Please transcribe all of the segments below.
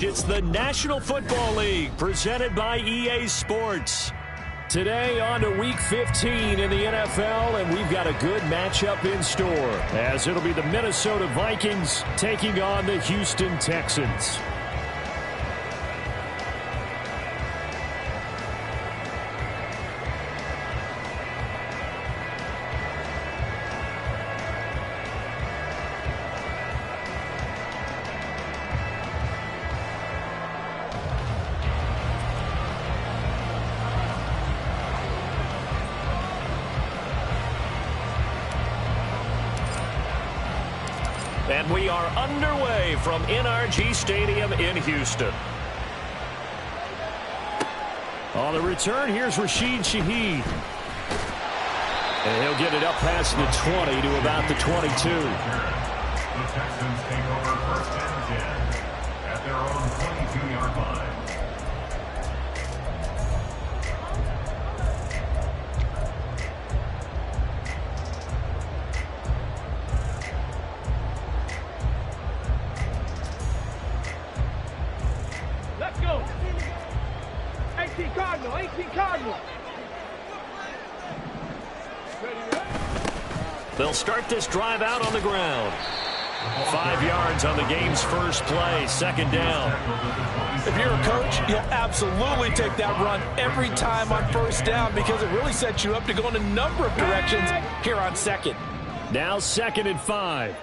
It's the National Football League presented by EA Sports. Today on to Week 15 in the NFL, and we've got a good matchup in store, as it'll be the Minnesota Vikings taking on the Houston Texans. And we are underway from NRG Stadium in Houston. On the return, here's Rashid Shaheed. And he'll get it up past the 20 to about the 22. The Texans take over first and 10 at their own 22-yard line. They'll start this drive out on the ground. 5 yards on the game's first play, second down. If you're a coach, you'll absolutely take that run every time on first down because it really sets you up to go in a number of directions here on second. Now 2nd and 5.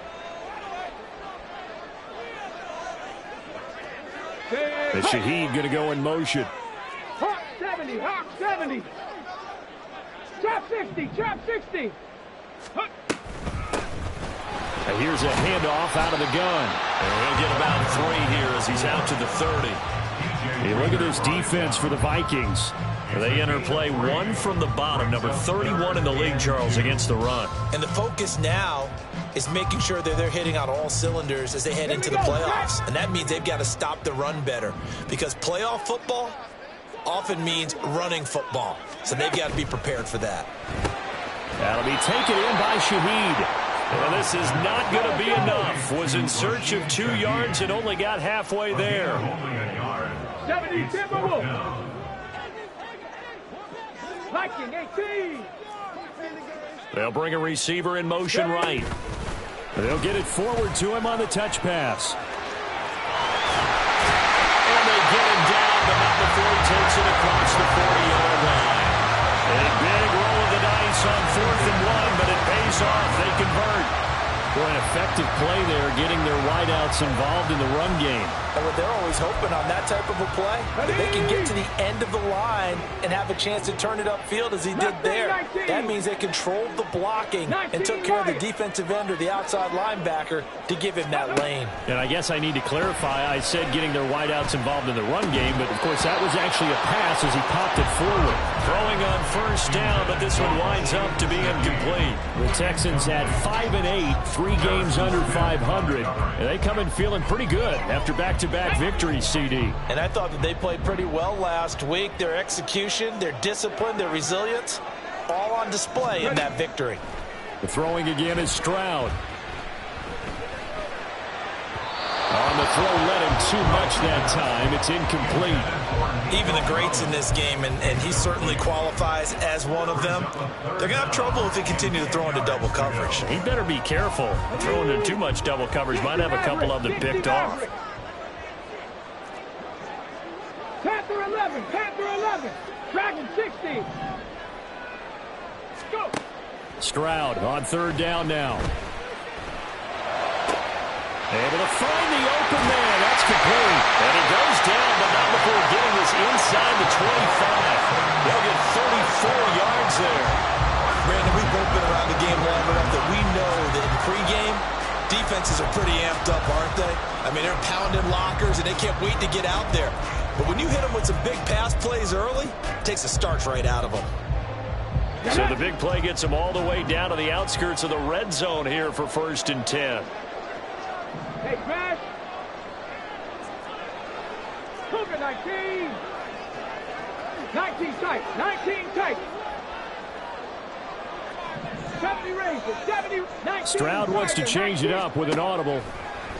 And Shaheed going to go in motion. Hawk 70, Hawk 70. Trap 60, trap 60. And here's a handoff out of the gun. And he'll get about 3 here as he's out to the 30. Hey, look at this defense for the Vikings. They enter play 1 from the bottom, number 31 in the league, Charles, against the run. And the focus now is making sure that they're hitting on all cylinders as they head into the playoffs. And that means they've got to stop the run better because playoff football often means running football. So they've got to be prepared for that. That'll be taken in by Shaheed. Well, this is not going to be enough. Was in search of 2 yards and only got halfway there. 70, Timberwolves. Viking 18. They'll bring a receiver in motion right. They'll get it forward to him on the touch pass. And they get him down, but not before he takes it across the 40-yard line. A big roll of the dice on 4th and 1, but it pays off. They convert. For an effective play there, getting their wideouts involved in the run game. And what they're always hoping on that type of a play, that they can get to the end of the line and have a chance to turn it upfield as he did there. That means they controlled the blocking and took care of the defensive end or the outside linebacker to give him that lane. And I guess I need to clarify, I said getting their wideouts involved in the run game, but of course that was actually a pass as he popped it forward. Throwing on first down, but this one winds up to be incomplete. The Texans had 5 and 8, 3 games under 500, and they come in feeling pretty good after back-to-back victories, CD. And I thought that they played pretty well last week. Their execution, their discipline, their resilience, all on display in that victory. The throwing again is Stroud. On the throw, led him too much that time. It's incomplete. Even the greats in this game, and he certainly qualifies as one of them, they're going to have trouble if they continue to throw into double coverage. He better be careful. Throwing into too much double coverage might have a couple of them picked off. Panther 11, Panther 11, Dragon 60. Go. Stroud on 3rd down now. Able to find the open man. That's complete. And he goes down, but not before getting this inside the 25. They'll get 34 yards there. Brandon, we've both been around the game long enough that we know that in pregame, defenses are pretty amped up, aren't they? I mean, they're pounding lockers, and they can't wait to get out there. But when you hit them with some big pass plays early, it takes the starch right out of them. So the big play gets them all the way down to the outskirts of the red zone here for 1st and 10. Hey, Crash. Cougar 19. 19 tight. 19 tight. 70 raises. 70. 19. Stroud wants to change it up with an audible.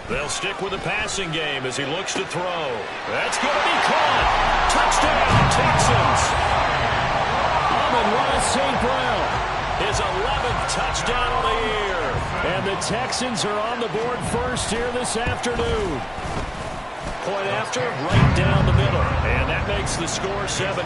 They'll stick with the passing game as he looks to throw. That's going to be caught. Touchdown, Texans. Amon-Ra St. Brown, his 11th touchdown of the year. And the Texans are on the board first here this afternoon. Point after, right down the middle. And that makes the score 7-0.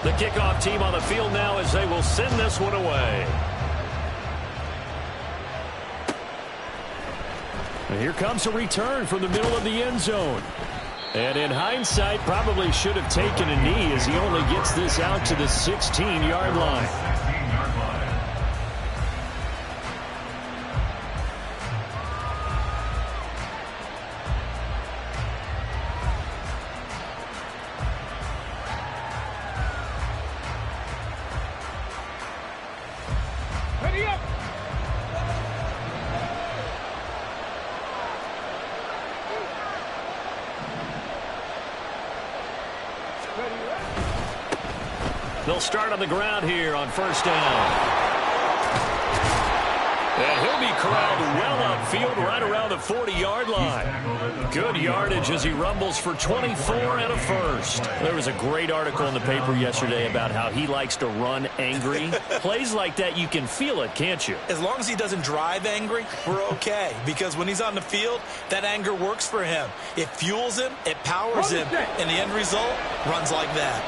The kickoff team on the field now as they will send this one away. And here comes a return from the middle of the end zone. And in hindsight, probably should have taken a knee as he only gets this out to the 16-yard line. Ready up. They'll start on the ground here on first down. And he'll be corralled well upfield right around the 40-yard line. Good yardage as he rumbles for 24 and a first. There was a great article in the paper yesterday about how he likes to run angry. Plays like that, you can feel it, can't you? As long as he doesn't drive angry, we're okay. Because when he's on the field, that anger works for him. It fuels him, it powers him, and the end result runs like that.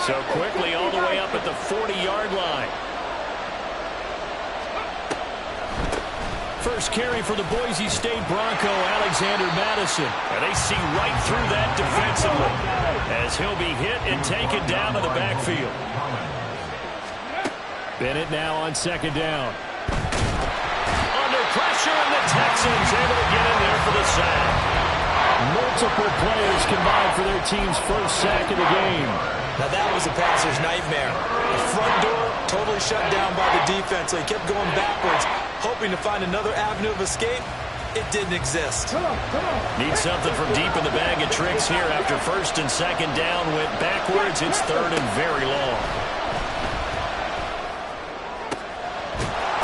So quickly all the way up at the 40-yard line. First carry for the Boise State Bronco, Alexander Madison. And they see right through that defensively as he'll be hit and taken down to the backfield. Bennett now on second down. Under pressure, and the Texans able to get in there for the sack. Multiple players combined for their team's first sack of the game. Now that was a passer's nightmare. The front door totally shut down by the defense, so he kept going backwards, hoping to find another avenue of escape. It didn't exist. Need something from deep in the bag of tricks here after first and second down went backwards. It's third and very long.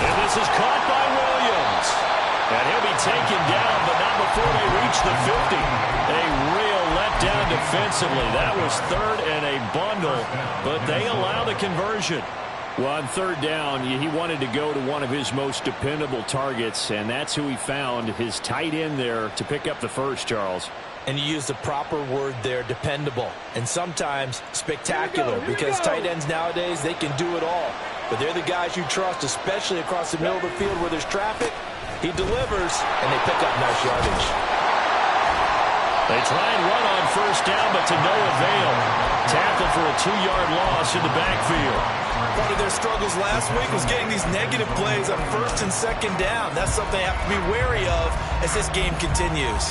And this is caught by Williams. And he'll be taken down, but not before they reach the 50. A real letdown defensively. That was third and a bundle, but they allow the conversion. Well, on third down, he wanted to go to one of his most dependable targets, and that's who he found, his tight end there, to pick up the first, Charles. And you used the proper word there, dependable, and sometimes spectacular, because tight ends nowadays, they can do it all. But they're the guys you trust, especially across the middle of the field where there's traffic. He delivers, and they pick up nice yardage. They try and run on first down, but to no avail. Tackle for a 2-yard loss in the backfield. Part of their struggles last week was getting these negative plays on first and second down. That's something they have to be wary of as this game continues.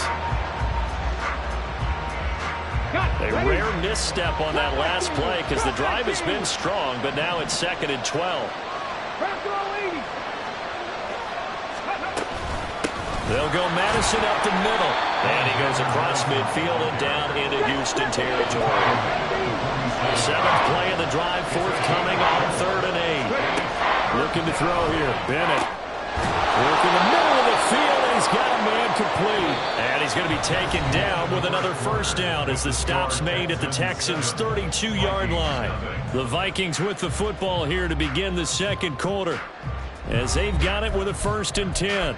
A rare misstep on that last play because the drive has been strong, but now it's second and 12. They'll go Madison up the middle. And he goes across midfield and down into Houston territory. Seventh play of the drive, forthcoming on third and 8. Looking to throw here. Bennett. Work in the middle of the field, and he's got a man complete. And he's going to be taken down with another first down as the stop's made at the Texans' 32-yard line. The Vikings with the football here to begin the second quarter as they've got it with a first and 10.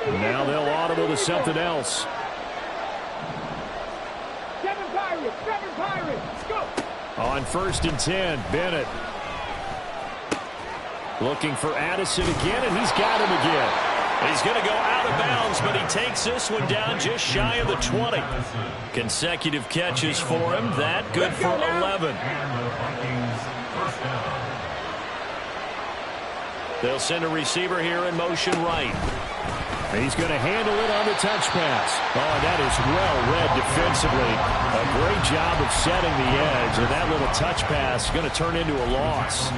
Now they'll audible to something else. Seven Pirates, go! On first and 10, Bennett. Looking for Addison again, and he's got him again. He's going to go out of bounds, but he takes this one down just shy of the 20. Consecutive catches for him. That good for 11. They'll send a receiver here in motion right. He's going to handle it on the touch pass. Oh, that is well read defensively. A great job of setting the edge, and that little touch pass is going to turn into a loss.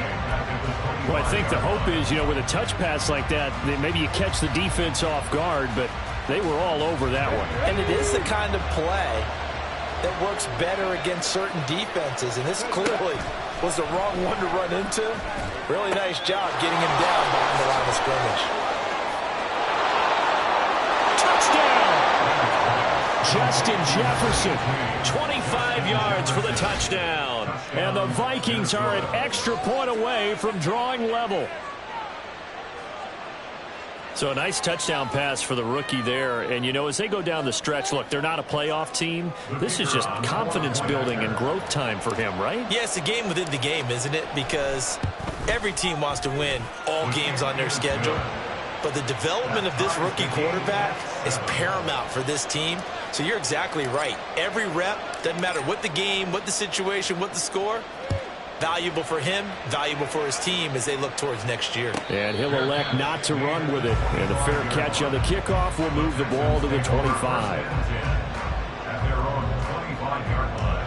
Well, I think the hope is, with a touch pass like that, maybe you catch the defense off guard, but they were all over that one. And it is the kind of play that works better against certain defenses, and this clearly was the wrong one to run into. Really nice job getting him down behind the line of scrimmage. Touchdown! Justin Jefferson, 25 yards for the touchdown. And the Vikings are an extra point away from drawing level. So a nice touchdown pass for the rookie there. And, as they go down the stretch, look, they're not a playoff team. This is just confidence building and growth time for him, right? Yeah, it's a game within the game, isn't it? Because every team wants to win all games on their schedule. But the development of this rookie quarterback is paramount for this team. So you're exactly right. Every rep, doesn't matter what the game, what the situation, what the score, valuable for him, valuable for his team as they look towards next year. And he'll elect not to run with it. And a fair catch on the kickoff will move the ball to the 25. At their own 25-yard line.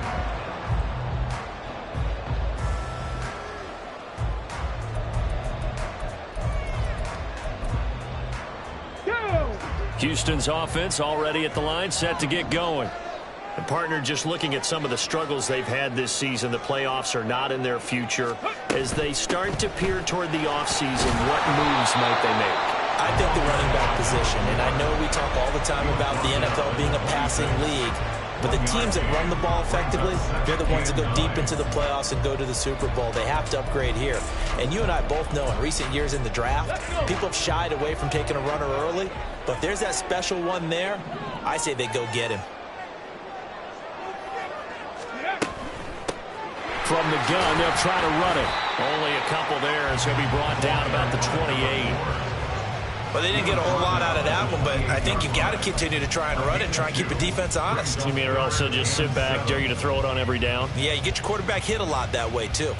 Houston's offense already at the line, set to get going. The partner just looking at some of the struggles they've had this season. The playoffs are not in their future. As they start to peer toward the offseason, what moves might they make? I think the running back position, and I know we talk all the time about the NFL being a passing league, but the teams that run the ball effectively, they're the ones that go deep into the playoffs and go to the Super Bowl. They have to upgrade here. And you and I both know in recent years in the draft, people have shied away from taking a runner early, but there's that special one there. I say they go get him. From the gun, they'll try to run it. Only a couple there. It's going to be brought down about the 28. Well, they didn't get a whole lot out of that one, but I think you got to continue to try and run it, try and keep the defense honest. You mean or also just sit back, dare you to throw it on every down? Yeah, you get your quarterback hit a lot that way, too.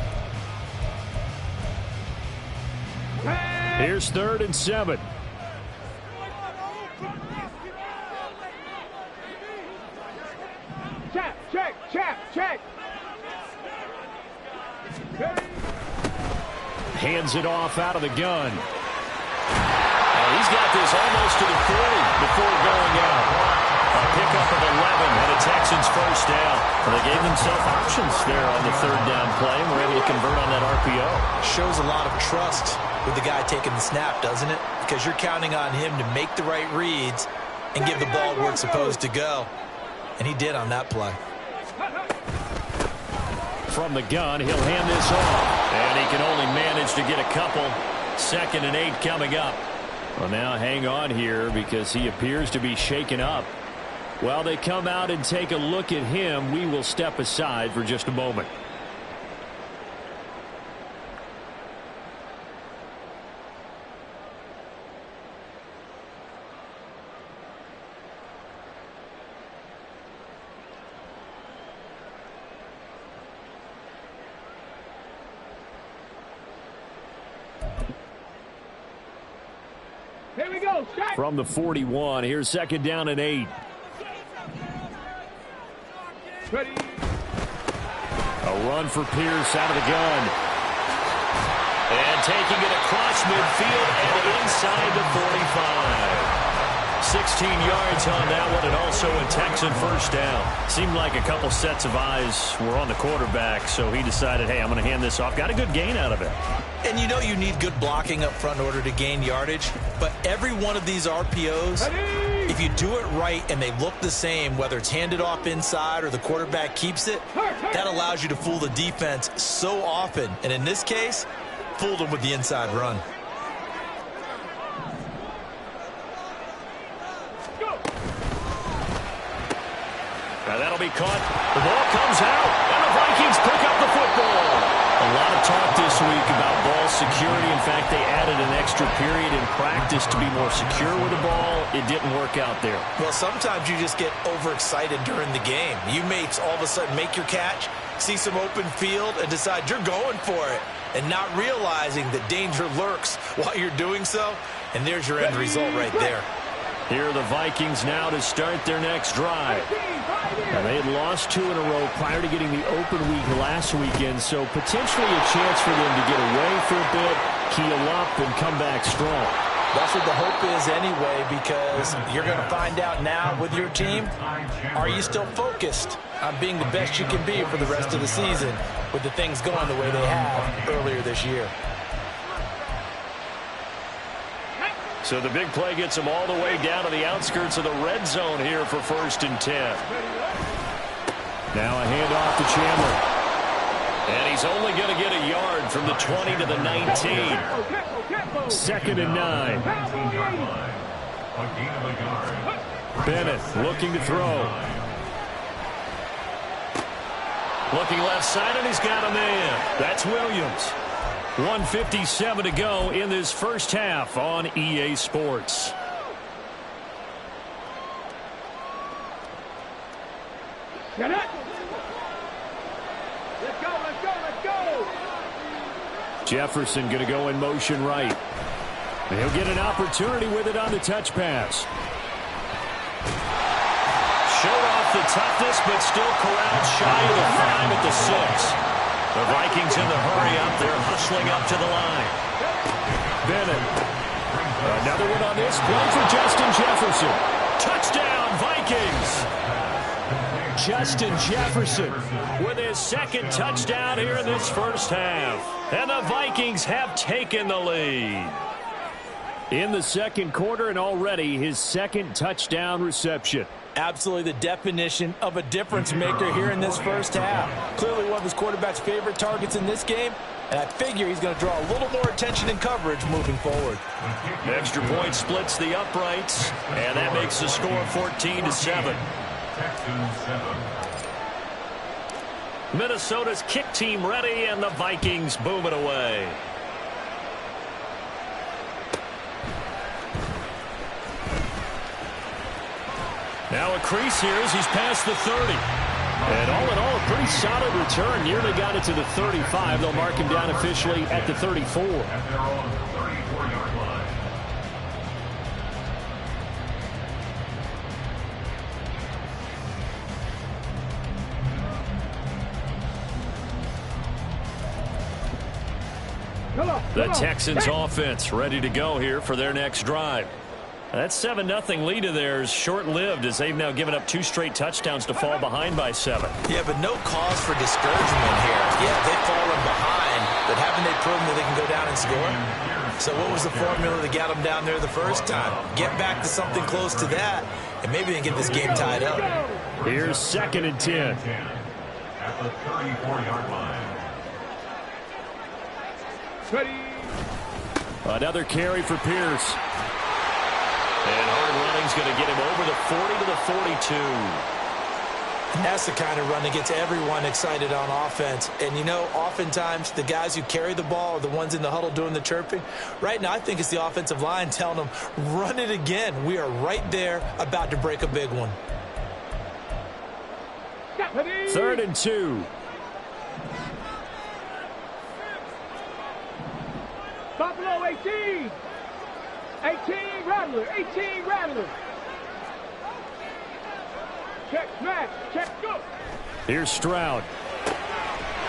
Here's 3rd and 7. Check. Hands it off out of the gun. He's got this almost to the 40 before going out. A pickup of 11 and a Texans first down. Well, they gave themselves options there on the 3rd down play and were able to convert on that RPO. Shows a lot of trust with the guy taking the snap, doesn't it? Because you're counting on him to make the right reads and give the ball where it's supposed to go. And he did on that play. From the gun, he'll hand this off. And he can only manage to get a couple. 2nd and 8 coming up. Well, now hang on here because he appears to be shaken up. While they come out and take a look at him, we will step aside for just a moment. Here we go. Strike. From the 41, here's 2nd down and 8. Ready. A run for Pierce out of the gun. And taking it across midfield and inside the 45. 16 yards on that one, and also a Texan first down. Seemed like a couple sets of eyes were on the quarterback, so he decided, hey, I'm going to hand this off. Got a good gain out of it. And you know you need good blocking up front in order to gain yardage, but every one of these RPOs, if you do it right and they look the same, whether it's handed off inside or the quarterback keeps it, that allows you to fool the defense so often. And in this case, fooled them with the inside run. Now that'll be caught. The ball comes out, and the Vikings pick up the football. A lot of talk this week about ball security. In fact, they added an extra period in practice to be more secure with the ball. It didn't work out there. Well, sometimes you just get overexcited during the game. You may all of a sudden make your catch, see some open field, and decide you're going for it, and not realizing that danger lurks while you're doing so. And there's your end result right there. Here are the Vikings now to start their next drive. And they had lost 2 in a row prior to getting the open week last weekend, so potentially a chance for them to get away for a bit, keel up, and come back strong. That's what the hope is anyway, because you're going to find out now with your team, are you still focused on being the best you can be for the rest of the season with the things going the way they have earlier this year? So the big play gets them all the way down to the outskirts of the red zone here for 1st and 10. Now a handoff to Chandler. And he's only going to get a yard from the 20 to the 19. 2nd and 9. Bennett looking to throw. Looking left side, and he's got a man. That's Williams. 1:57 to go in this first half on EA Sports. Get it. Let's go, let's go, let's go. Jefferson going to go in motion right. And he'll get an opportunity with it on the touch pass. Showed off the toughness, but still corralled shy of the 5 at the 6. The Vikings in the hurry up. They're hustling up to the line. Bennett. Another one on this play for Justin Jefferson. Touchdown, Vikings. Justin Jefferson with his 2nd touchdown here in this first half. And the Vikings have taken the lead. In the 2nd quarter, and already his 2nd touchdown reception. Absolutely the definition of a difference maker here in this first half. Clearly one of his quarterback's favorite targets in this game, and I figure he's going to draw a little more attention and coverage moving forward. Extra point splits the uprights, and that makes the score 14-7. Minnesota's kick team ready, and the Vikings boom it away. Now a crease here as he's past the 30. And all in all, a pretty solid return. Nearly got it to the 35. They'll mark him down officially at the 34. At their own 34-yard line. The Texans offense ready to go here for their next drive. That 7-0 lead of theirs short-lived as they've now given up 2 straight touchdowns to fall behind by 7. Yeah, but no cause for discouragement here. Yeah, they've fallen behind, but haven't they proven that they can go down and score? So what was the formula that got them down there the first time? Get back to something close to that, and maybe they can get this game tied up. Here's 2nd and 10. At the 34-yard line. Ready. Another carry for Pierce. And hard running's going to get him over the 40 to the 42. That's the kind of run that gets everyone excited on offense. And, you know, oftentimes the guys who carry the ball are the ones in the huddle doing the chirping. Right now, I think it's the offensive line telling them, run it again. We are right there about to break a big one. 3rd and 2. Buffalo 18. 18 Rattler. 18 Rattler. Check, smash, check, go. Here's Stroud.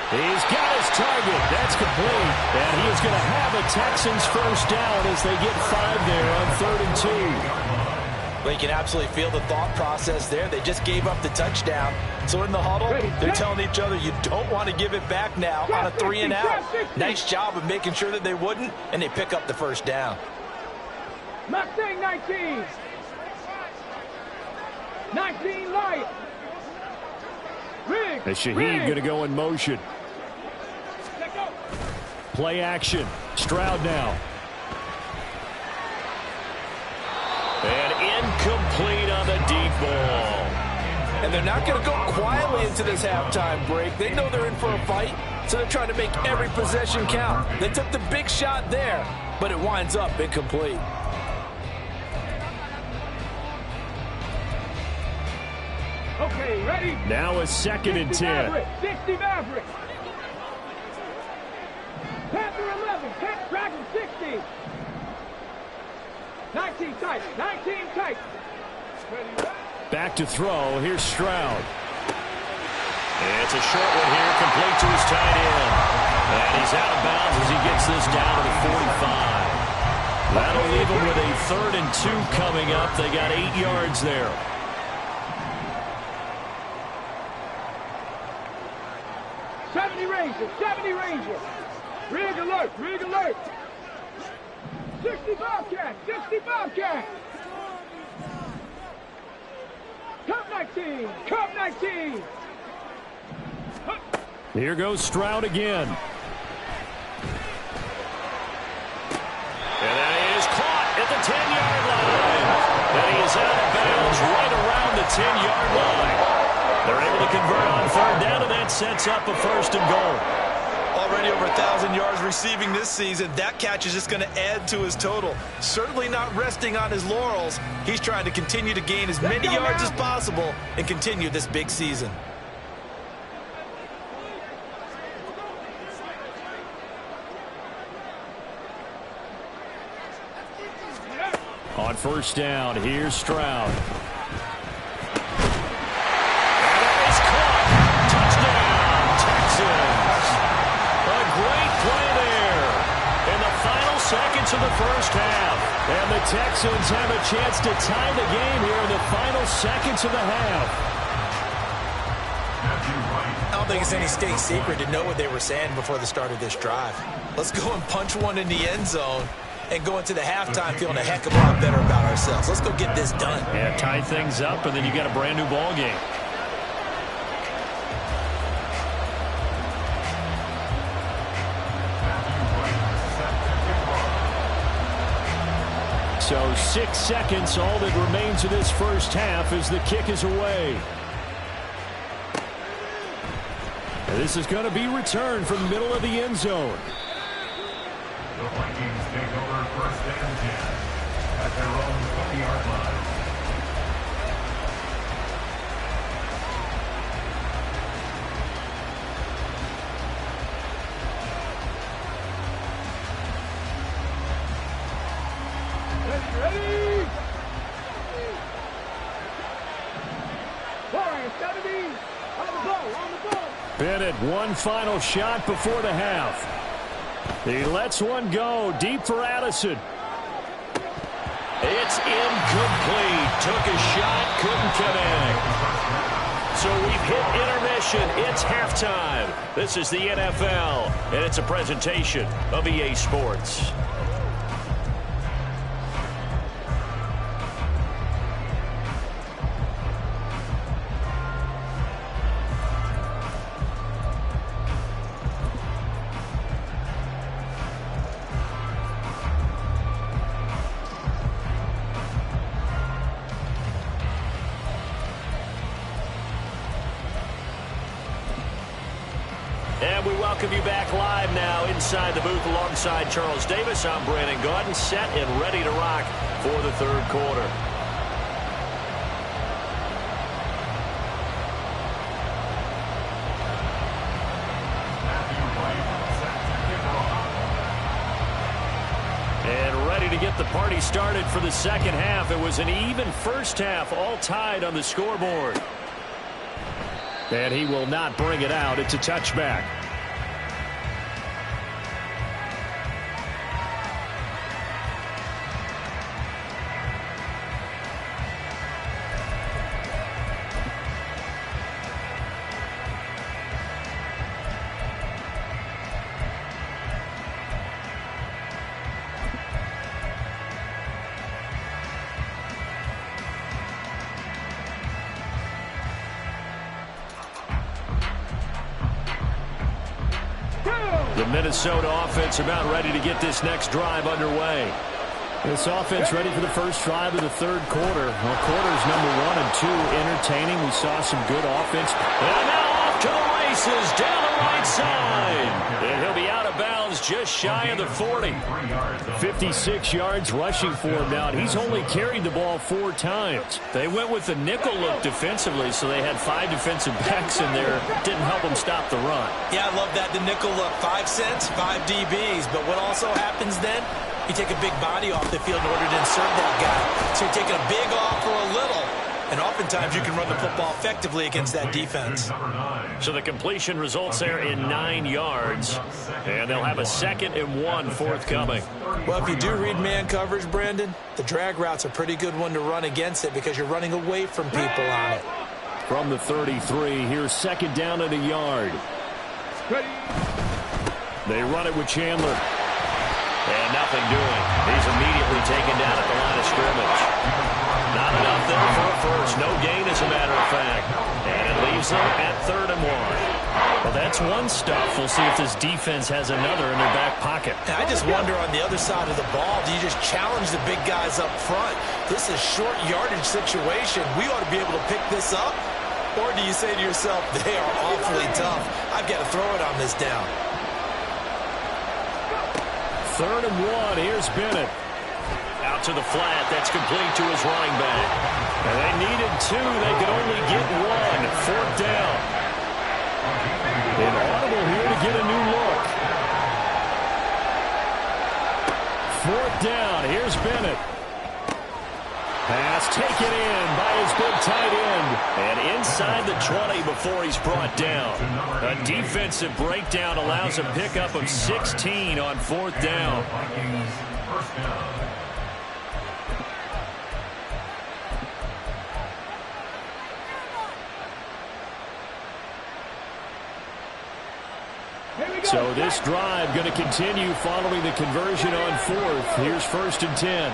He's got his target. That's complete. And he is going to have a Texans first down as they get 5 there on 3rd and 2. Well, you can absolutely feel the thought process there. They just gave up the touchdown. So in the huddle, they're telling each other, you don't want to give it back now on a 3 and out. Nice job of making sure that they wouldn't, and they pick up the first down. Mustang 19. 19 Light. Rig. And Shaheed going to go in motion. Play action. Stroud now. And incomplete on the deep ball. And they're not going to go quietly into this halftime break. They know they're in for a fight, so they're trying to make every possession count. They took the big shot there, but it winds up incomplete. Okay, ready? Now a 2nd and 10. Maverick, 60 Maverick. Panther 11, Dragon 60. 19 tight. 19 tight. Back to throw. Here's Stroud. It's a short one here, complete to his tight end. And he's out of bounds as he gets this down to the 45. That'll leave him with a 3rd and 2 coming up. They got 8 yards there. Ranger, 70 Ranger. Rig alert, rig alert. 60 Bobcat, 60 Bobcat. Cup 19, Cup 19. Here goes Stroud again. And that is caught at the 10-yard line. And he is out of bounds right around the 10-yard line. They're able to convert on 3rd down, and that sets up a 1st and goal. Already over 1,000 yards receiving this season. That catch is just going to add to his total. Certainly not resting on his laurels. He's trying to continue to gain as many yards as possible and continue this big season. On 1st down, here's Stroud. Seconds of the 1st half. And the Texans have a chance to tie the game here in the final seconds of the half. I don't think it's any state secret to know what they were saying before the start of this drive. Let's go and punch one in the end zone and go into the halftime feeling a heck of a lot better about ourselves. Let's go get this done. Yeah, tie things up, and then you got a brand new ball game. So 6 seconds, all that remains of this 1st half as the kick is away. And this is going to be returned from the middle of the end zone. The Vikings take over 1st and 10 at their own 50-yard line. Ready? 70. On the ball, on the ball. Bennett, one final shot before the half. He lets one go deep for Addison. It's incomplete. Took a shot, couldn't connect. So we've hit intermission. It's halftime. This is the NFL, and it's a presentation of EA Sports. And we welcome you back live now inside the booth alongside Charles Davis. I'm Brandon Gaudin, set and ready to rock for the 3rd quarter. And ready to get the party started for the 2nd half. It was an even 1st half, all tied on the scoreboard. And he will not bring it out. It's a touchback. The Minnesota offense about ready to get this next drive underway. This offense ready for the first drive of the 3rd quarter. Well, quarters number 1 and 2 entertaining. We saw some good offense. And now off to the races down the right side. And he'll be out of bounds just shy of the 40. 56 yards rushing for him now. And he's only carried the ball 4 times. They went with the nickel look defensively, so they had 5 defensive backs in there. Didn't help them stop the run. Yeah, I love that. The nickel look, 5 cents, 5 DBs. But what also happens then? You take a big body off the field in order to insert that guy. So you're taking a big off for a little. And oftentimes you can run the football effectively against that defense. So the completion results there in 9 yards. And they'll have a 2nd and 1 forthcoming. Well, if you do read man coverage, Brandon, the drag route's a pretty good one to run against it because you're running away from people on it. From the 33, here's 2nd down and a yard. They run it with Chandler. And nothing doing. He's immediately taken down at the line of scrimmage. Not enough there for a first. No gain, as a matter of fact. And it leaves them at 3rd and 1. Well, that's one stuff. We'll see if this defense has another in their back pocket. And I just wonder on the other side of the ball, do you just challenge the big guys up front? This is a short yardage situation. We ought to be able to pick this up. Or do you say to yourself, they are awfully tough. I've got to throw it on this down. 3rd and 1. Here's Bennett. Out to the flat. That's complete to his running back. And they needed 2. They could only get 1. 4th down. Inaudible here to get a new look. 4th down. Here's Bennett. Pass taken in by his big tight end. And inside the 20 before he's brought down. A defensive breakdown allows a pickup of 16 on 4th down. So this drive going to continue following the conversion on 4th. Here's 1st and 10.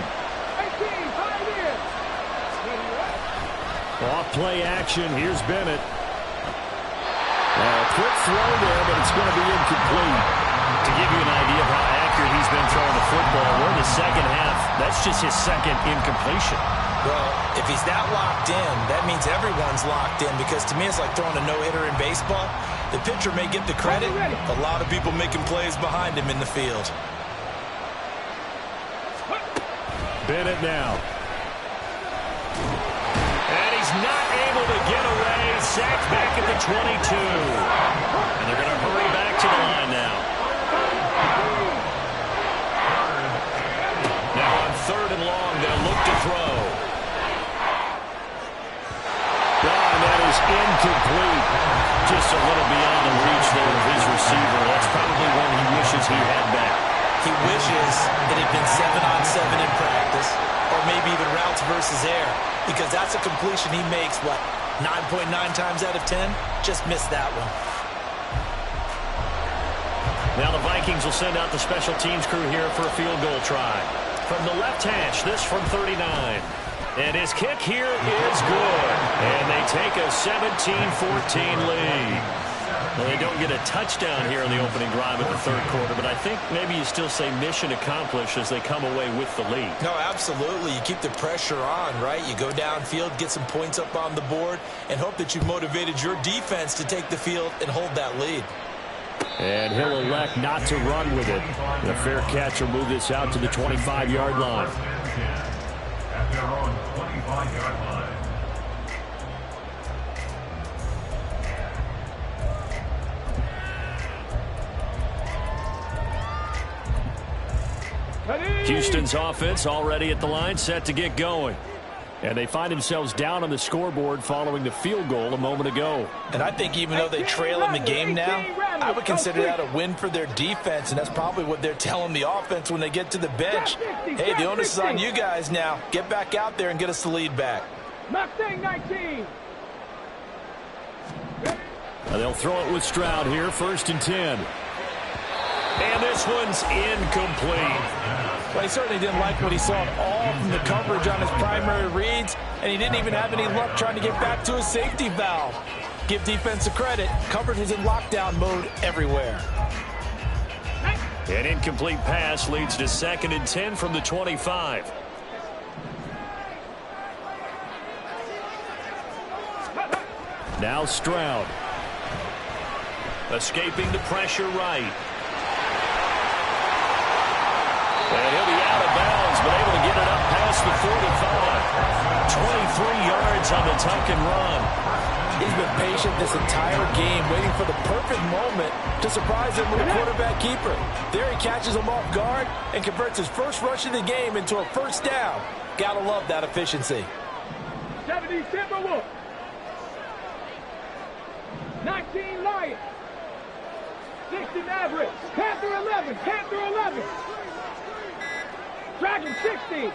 Off play action. Here's Bennett. Quick throw there, but it's going to be incomplete. To give you an idea of how accurate he's been throwing the football, we're in the 2nd half. That's just his 2nd incompletion. Well, if he's that locked in, that means everyone's locked in, because to me it's like throwing a no-hitter in baseball. The pitcher may get the credit, a lot of people making plays behind him in the field. Bennett now. And he's not able to get away. Sacked back at the 22. And they're going to hurry back to the line now. Now on 3rd and long, they'll look to throw. And that is incomplete. Just a little beyond the reach there of his receiver. That's probably one he wishes he had back. He wishes it had been 7-on-7 in practice, or maybe even routes versus air, because that's a completion he makes, what, 9.9 times out of 10? Just missed that one. Now the Vikings will send out the special teams crew here for a field goal try. From the left hash, this from 39. And his kick here is good. And they take a 17-14 lead. Well, they don't get a touchdown here in the opening drive of the 3rd quarter, but I think maybe you still say mission accomplished as they come away with the lead. No, absolutely. You keep the pressure on, right? You go downfield, get some points up on the board, and hope that you've motivated your defense to take the field and hold that lead. And he'll elect not to run with it. The fair catch will move this out to the 25-yard line. At their own 25-yard line. Houston's offense already at the line, set to get going. And they find themselves down on the scoreboard following the field goal a moment ago. And I think even though they trail in the game now, I would consider that a win for their defense, and that's probably what they're telling the offense when they get to the bench. Hey, the onus is on you guys now. Get back out there and get us the lead back. Mustang 19. They'll throw it with Stroud here, 1st and 10. And this one's incomplete. Well, he certainly didn't like what he saw at all from the coverage on his primary reads, and he didn't even have any luck trying to get back to his safety valve. Give defense a credit. Coverage was in lockdown mode everywhere. An incomplete pass leads to 2nd and 10 from the 25. Now Stroud. Escaping the pressure right. And he'll be out of bounds, but able to get it up past the 45. 23 yards on the tuck and run. He's been patient this entire game, waiting for the perfect moment to surprise him with a quarterback keeper. There he catches him off guard and converts his first rush of the game into a first down. Gotta love that efficiency. 70 Timberwolves. 19 Lions. 60 Mavericks. Panther 11. Panther 11. Dragon 60.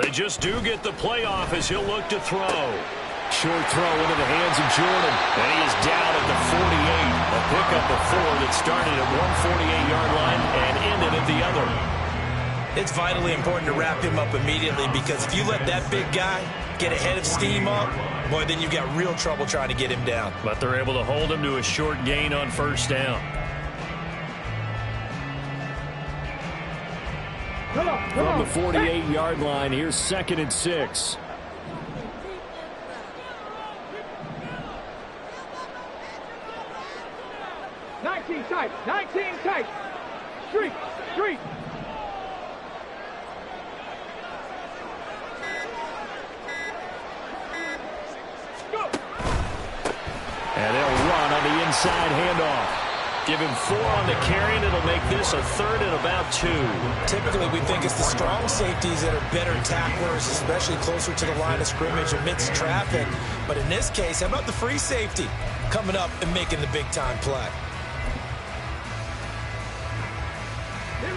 They just do get the playoff as he'll look to throw. Short throw into the hands of Jordan. And he is down at the 48. A pickup of 4 that started at 148-yard line and ended at the other. It's vitally important to wrap him up immediately, because if you let that big guy get ahead of steam up, boy, then you've got real trouble trying to get him down. But they're able to hold him to a short gain on first down. From the 48-yard line, here's 2nd and 6. Tight, 19 tight. Street. Go. And they'll run on the inside handoff. Give him 4 on the carry, and it'll make this a 3rd and about 2. Typically, we think it's the strong safeties that are better tacklers, especially closer to the line of scrimmage amidst traffic. But in this case, how about the free safety coming up and making the big-time play?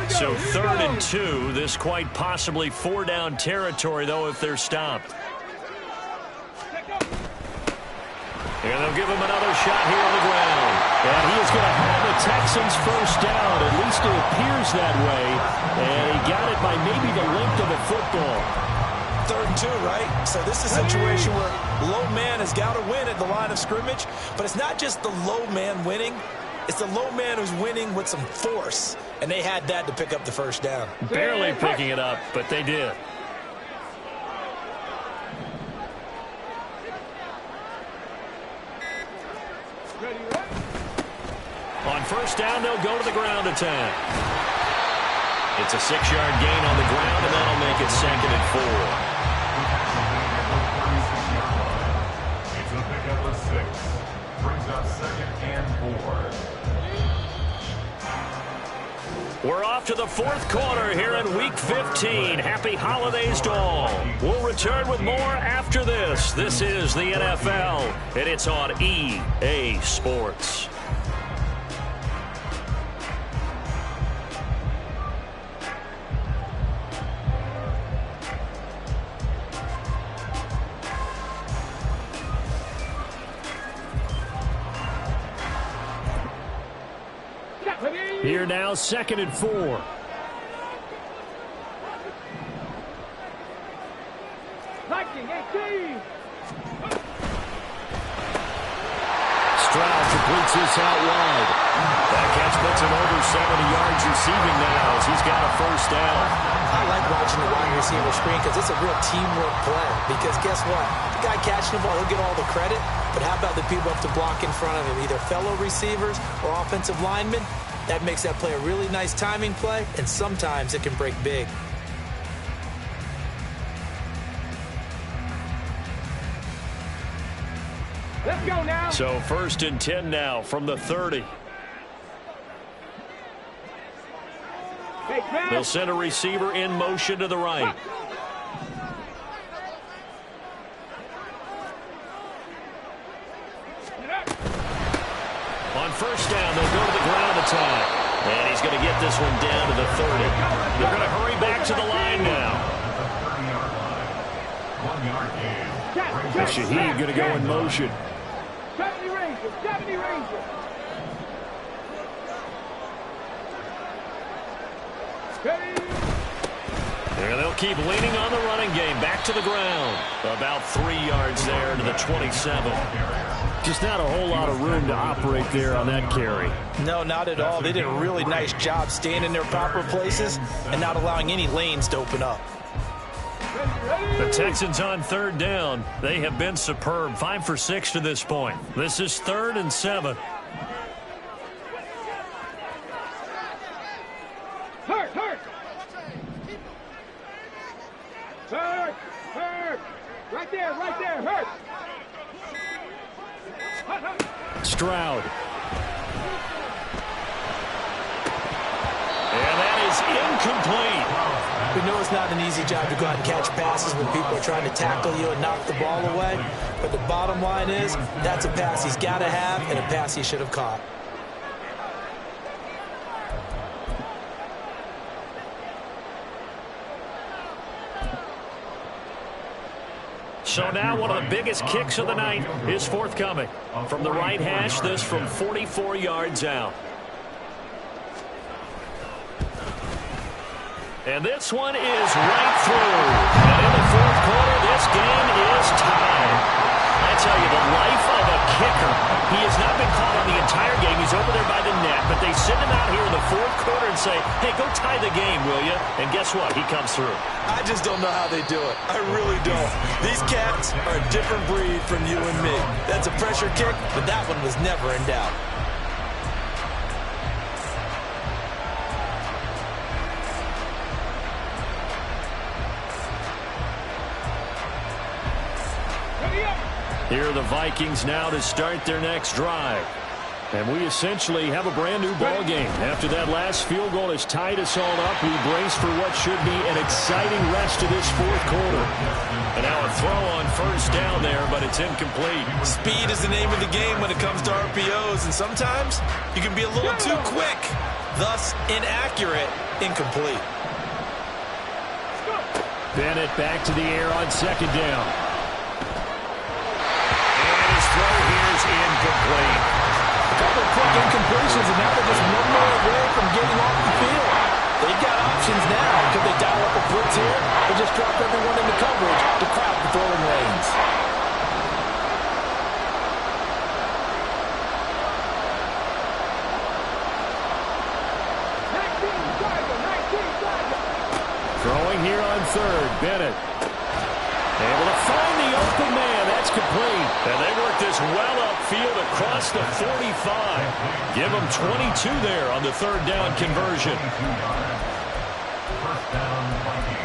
So 3rd and 2, this quite possibly 4-down territory, though, if they're stopped. And they'll give him another shot here on the ground. And he is going to have the Texans first down. At least it appears that way. And he got it by maybe the length of a football. 3rd and 2, right? So this is a situation where low man has got to win at the line of scrimmage. But it's not just the low man winning. It's the low man who's winning with some force. And they had that to pick up the first down. Barely picking it up, but they did. On first down, they'll go to the ground attack. It's a 6-yard gain on the ground, and that'll make it 2nd and 4. It's a pickup of 6. Brings up 2nd and 4. We're off to the 4th quarter here in Week 15. Happy holidays to all. We'll return with more after this. This is the NFL, and it's on EA Sports. Here now, 2nd and 4. Stroud completes this out wide. That catch puts him over 70 yards receiving now as he's got a first down. I like watching the wide receiver screen because it's a real teamwork play. Because guess what? The guy catching the ball, he'll get all the credit. But how about the people have to block in front of him, either fellow receivers or offensive linemen? That makes that play a really nice timing play, and sometimes it can break big. Let's go now. So 1st and 10 now from the 30. They'll send a receiver in motion to the right. On first down, they'll go to the ground attack. And he's going to get this one down to the 30. They're going to hurry back to the line now. 1-yard gain. And Shaheed going to go in motion. 70 Rangers, 70 Rangers. There they'll keep leaning on the running game. Back to the ground. About 3 yards there to the 27. Just not a whole lot of room to operate there on that carry. No, not at all. They did a really nice job staying in their proper places and not allowing any lanes to open up. The Texans on 3rd down. They have been superb. 5 for 6 to this point. This is 3rd and 7. Hurt. Right there, hurt. Stroud. And that is incomplete. We know it's not an easy job to go out and catch passes when people are trying to tackle you and knock the ball away. But the bottom line is, that's a pass he's got to have and a pass he should have caught. So now one of the biggest kicks of the night is forthcoming. From the right hash, this from 44 yards out. And this one is right through. And in the fourth quarter, this game is tied. I tell you, the life of a kicker. He has not been called on the entire game. He's over there by the net. But they send him out here in the fourth quarter and say, hey, go tie the game, will you? And guess what? He comes through. I just don't know how they do it. I really don't. These cats are a different breed from you and me. That's a pressure kick, but that one was never in doubt. Here are the Vikings now to start their next drive. And we essentially have a brand new ball game. After that last field goal has tied us all up, we brace for what should be an exciting rest of this fourth quarter. And now a throw on first down there, but it's incomplete. Speed is the name of the game when it comes to RPOs, and sometimes you can be a little too quick, thus inaccurate, incomplete. Bennett back to the air on second down. And his throw here is incomplete. A couple of quick incompletions, and now they're just one more away from getting off the field. They've got options now. Could they dial up a blitz here or just drop everyone into coverage to crowd the throwing lanes? Throwing here on third, Bennett. Able to find the open man. That's complete. And they work this well upfield across the 45. Give them 22 there on the third down conversion. First down, Vikings.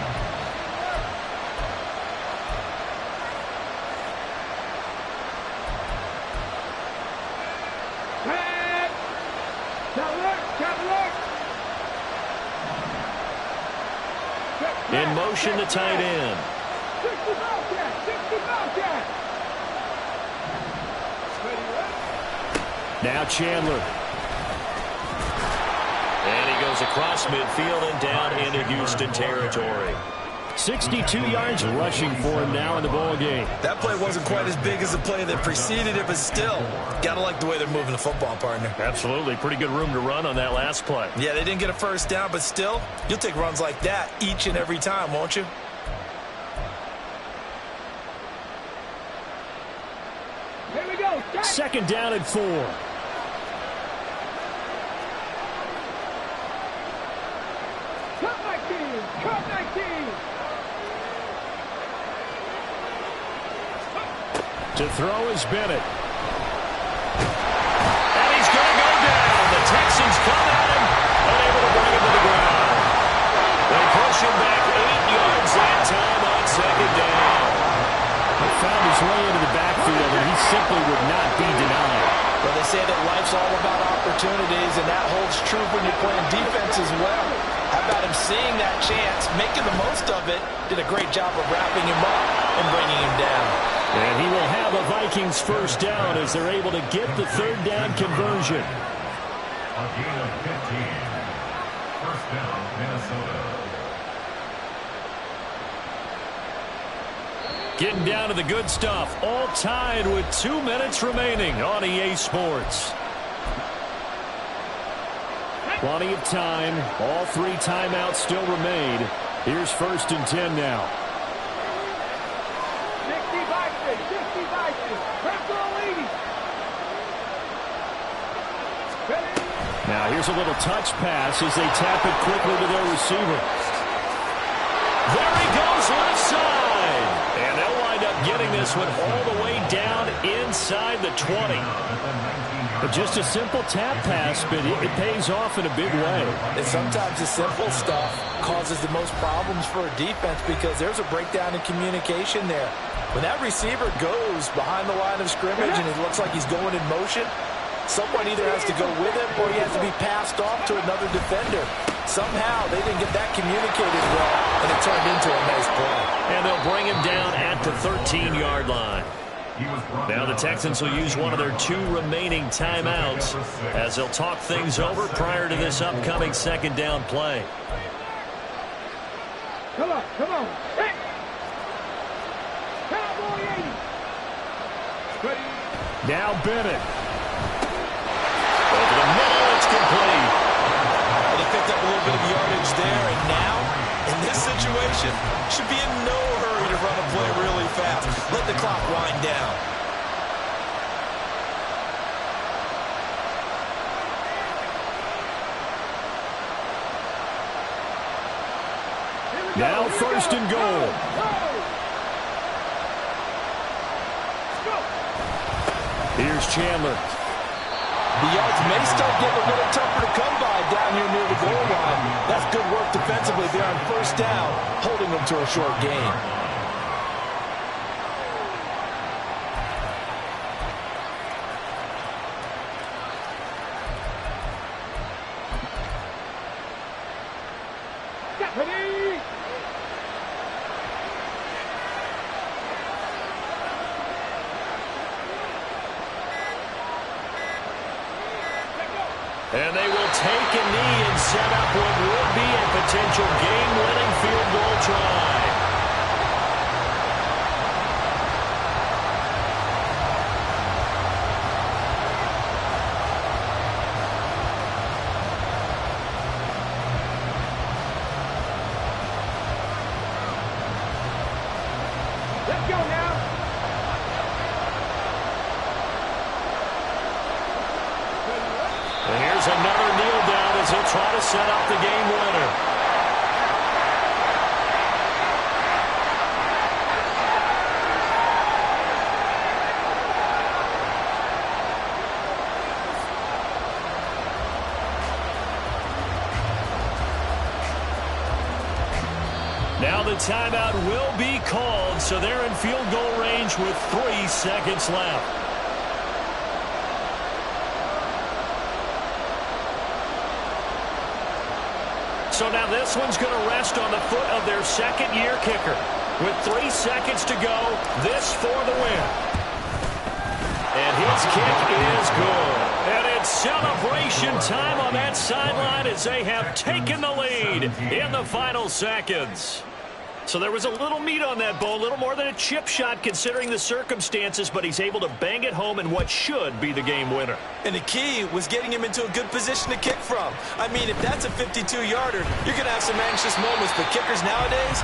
In motion, the tight end. 60 Bobcat. Now Chandler. And he goes across midfield and down into Houston territory. 62 yards rushing for him now in the ball game. That play wasn't quite as big as the play that preceded it, but still, gotta like the way they're moving the football, partner. Absolutely. Pretty good room to run on that last play. Yeah, they didn't get a first down, but still, you'll take runs like that each and every time, won't you? Here we go. Second down and 4. Cut my team. To throw is Bennett. And he's going to go down. The Texans come at him, unable to bring him to the ground. They push him back 8 yards that time on second down. He found his way into the backfield, and he simply would not be denied. Well, they say that life's all about opportunities, and that holds true when you're playing defense as well. How about him seeing that chance, making the most of it, did a great job of wrapping him up and bringing him down. And he will have a Vikings first down as they're able to get the third down conversion. A gain of 15. First down, Minnesota. Getting down to the good stuff. All tied with 2 minutes remaining on EA Sports. Plenty of time. All 3 timeouts still remain. Here's first and 10 now. 60 Vikings. Now here's a little touch pass as they tap it quickly to their receiver. There he goes left side. And they'll wind up getting this one all the way down inside the 20. But just a simple tap pass, but it pays off in a big way. And sometimes the simple stuff causes the most problems for a defense because there's a breakdown in communication there. When that receiver goes behind the line of scrimmage and it looks like he's going in motion, someone either has to go with him or he has to be passed off to another defender. Somehow they didn't get that communicated well, and it turned into a nice play. And they'll bring him down at the 13-yard line. Now the Texans will use one of their 2 remaining timeouts as they'll talk things over prior to this upcoming second down play. Come on, come on. Hey! Cowboy 80. Now Bennett. Over the middle, it's complete. Well, they picked up a little bit of yardage there, and now, in this situation, should be in no hurry to run a play really fast. Let the clock wind down. Now first and goal. Here's Chandler. The yards may start getting a little tougher to come by down here near the goal line. That's good work defensively there on first down, holding them to a short gain. Ready? And they will take a knee and set up what would be a potential game-winning field goal try. Let's go now. And here's another kneel down as he'll try to set up the game winner. Now the timeout will be called, so they're in field goal range with 3 seconds left. So now this one's going to rest on the foot of their second-year kicker. With 3 seconds to go, this for the win. And his kick is good. And it's celebration time on that sideline as they have taken the lead in the final seconds. So there was a little meat on that bone, a little more than a chip shot considering the circumstances, but he's able to bang it home in what should be the game winner. And the key was getting him into a good position to kick from. I mean, if that's a 52-yarder, you're going to have some anxious moments, but kickers nowadays,